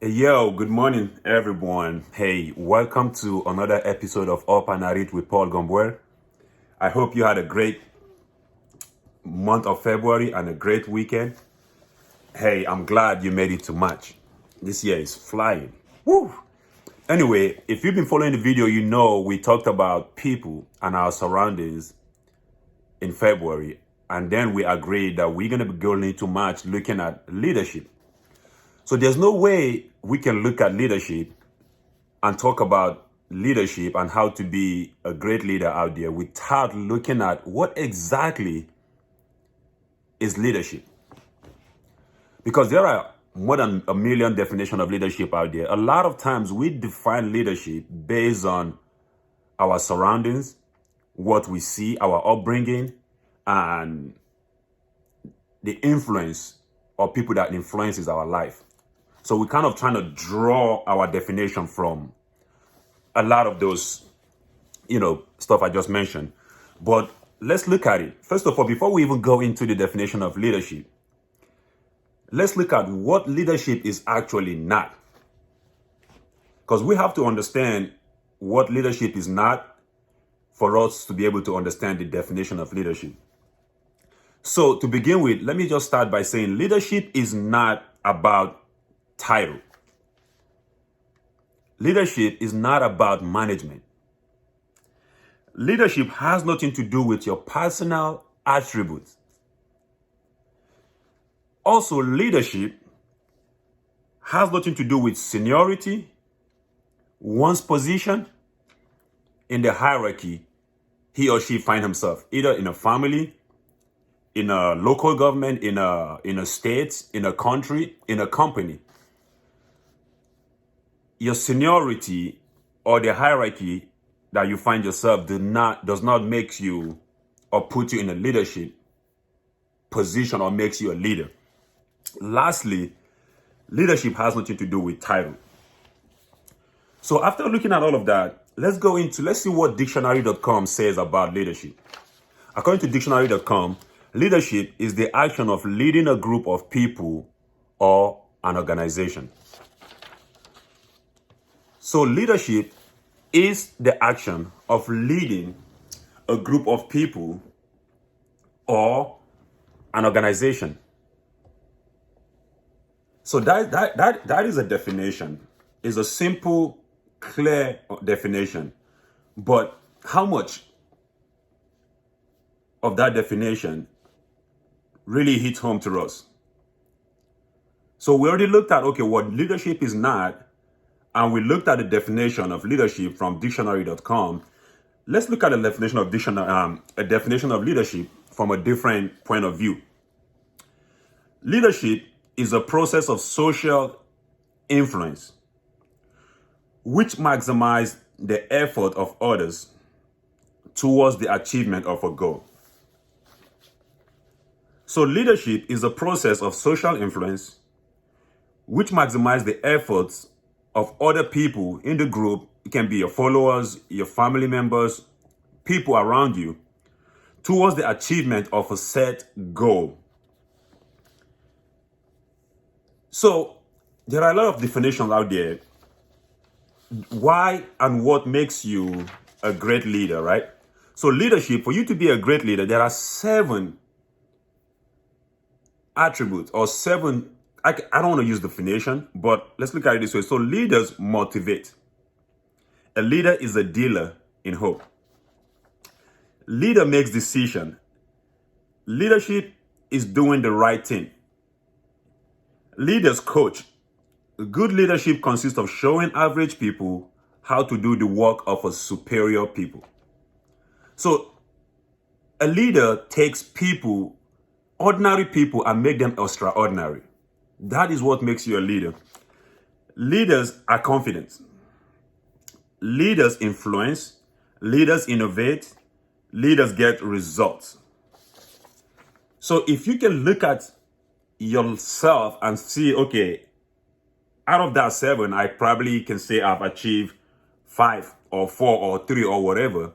Yo, good morning, everyone. Hey, welcome to another episode of Up and At It with Paul Gombuer. I hope you had a great month of February and a great weekend. Hey, I'm glad you made it to March. This year is flying. Woo! Anyway, if you've been following the video, you know we talked about people and our surroundings in February, and then we agreed that we're going to be going into March looking at leadership. So there's no way we can look at leadership and talk about leadership and how to be a great leader out there without looking at what exactly is leadership. Because there are more than a million definitions of leadership out there. A lot of times we define leadership based on our surroundings, what we see, our upbringing, and the influence of people that influences our life. So we're kind of trying to draw our definition from a lot of those, stuff I just mentioned. But let's look at it. First of all, before we even go into the definition of leadership, let's look at what leadership is actually not. Because we have to understand what leadership is not for us to be able to understand the definition of leadership. So to begin with, let me just start by saying leadership is not about title. Leadership is not about management. Leadership has nothing to do with your personal attributes. Also, leadership has nothing to do with seniority, one's position in the hierarchy he or she finds himself, either in a family, in a local government, in a state, in a country, in a company. Your seniority or the hierarchy that you find yourself does not make you or put you in a leadership position or makes you a leader. Lastly, leadership has nothing to do with title. So after looking at all of that, let's see what dictionary.com says about leadership. According to dictionary.com, leadership is the action of leading a group of people or an organization. So leadership is the action of leading a group of people or an organization. So that is a definition. It's a simple, clear definition. But how much of that definition really hits home to us? So we already looked at, what leadership is not, and we looked at the definition of leadership from dictionary.com. Let's look at a definition of leadership from a different point of view. Leadership is a process of social influence which maximizes the effort of others towards the achievement of a goal. So leadership is a process of social influence which maximizes the efforts of other people in the group. It can be your followers, your family members, people around you, towards the achievement of a set goal. So there are a lot of definitions out there. Why and what makes you a great leader, right? So leadership, for you to be a great leader, there are 7 attributes or 7. I don't want to use definition, but let's look at it this way. So leaders motivate. A leader is a dealer in hope. Leader makes decision. Leadership is doing the right thing. Leaders coach. Good leadership consists of showing average people how to do the work of a superior people. So a leader takes people, ordinary people, and make them extraordinary. That is what makes you a leader. Leaders are confident. Leaders influence. Leaders innovate. Leaders get results. So if you can look at yourself and see, out of that 7, I probably can say I've achieved 5 or 4 or 3 or whatever.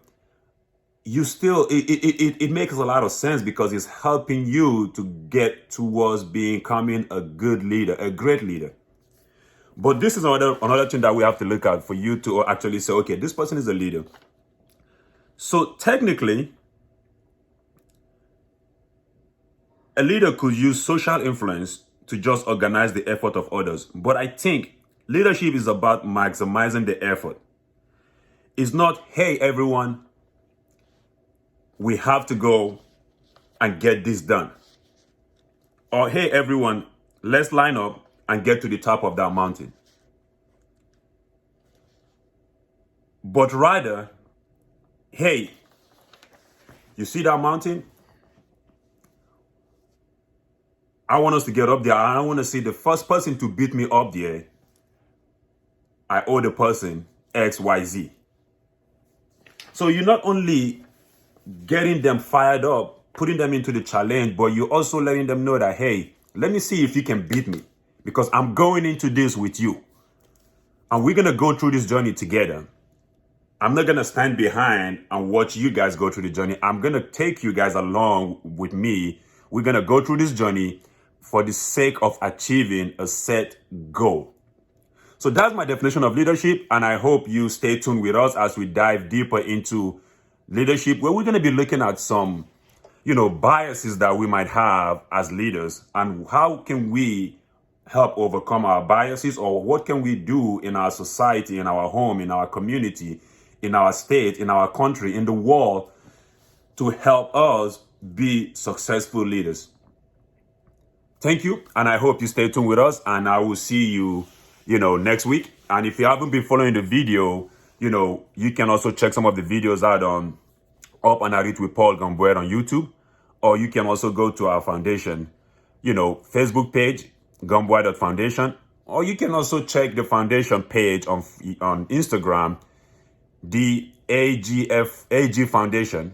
You still, it makes a lot of sense because it's helping you to get towards becoming a good leader, a great leader. But this is another thing that we have to look at for you to actually say, okay, this person is a leader. So technically, a leader could use social influence to just organize the effort of others. But I think leadership is about maximizing the effort. It's not, hey, everyone, we have to go and get this done. Or, hey, everyone, let's line up and get to the top of that mountain. But rather, hey, you see that mountain? I want us to get up there. I want to see the first person to beat me up there. I owe the person XYZ. So you're not only getting them fired up, putting them into the challenge, but you're also letting them know that, hey, let me see if you can beat me, because I'm going into this with you. And we're going to go through this journey together. I'm not going to stand behind and watch you guys go through the journey. I'm going to take you guys along with me. We're going to go through this journey for the sake of achieving a set goal. So that's my definition of leadership, and I hope you stay tuned with us as we dive deeper into leadership, where we're going to be looking at some, biases that we might have as leaders, and how can we help overcome our biases, or what can we do in our society, in our home, in our community, in our state, in our country, in the world, to help us be successful leaders. Thank you, and I hope you stay tuned with us, and I will see you, next week. And if you haven't been following the video, you can also check some of the videos out on Up and At It with Paul Gomboer on YouTube, or you can also go to our foundation, Facebook page, Gomboer.foundation, or you can also check the foundation page on Instagram, the AG Foundation,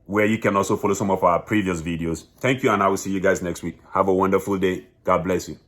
where you can also follow some of our previous videos. Thank you, and I will see you guys next week. Have a wonderful day. God bless you.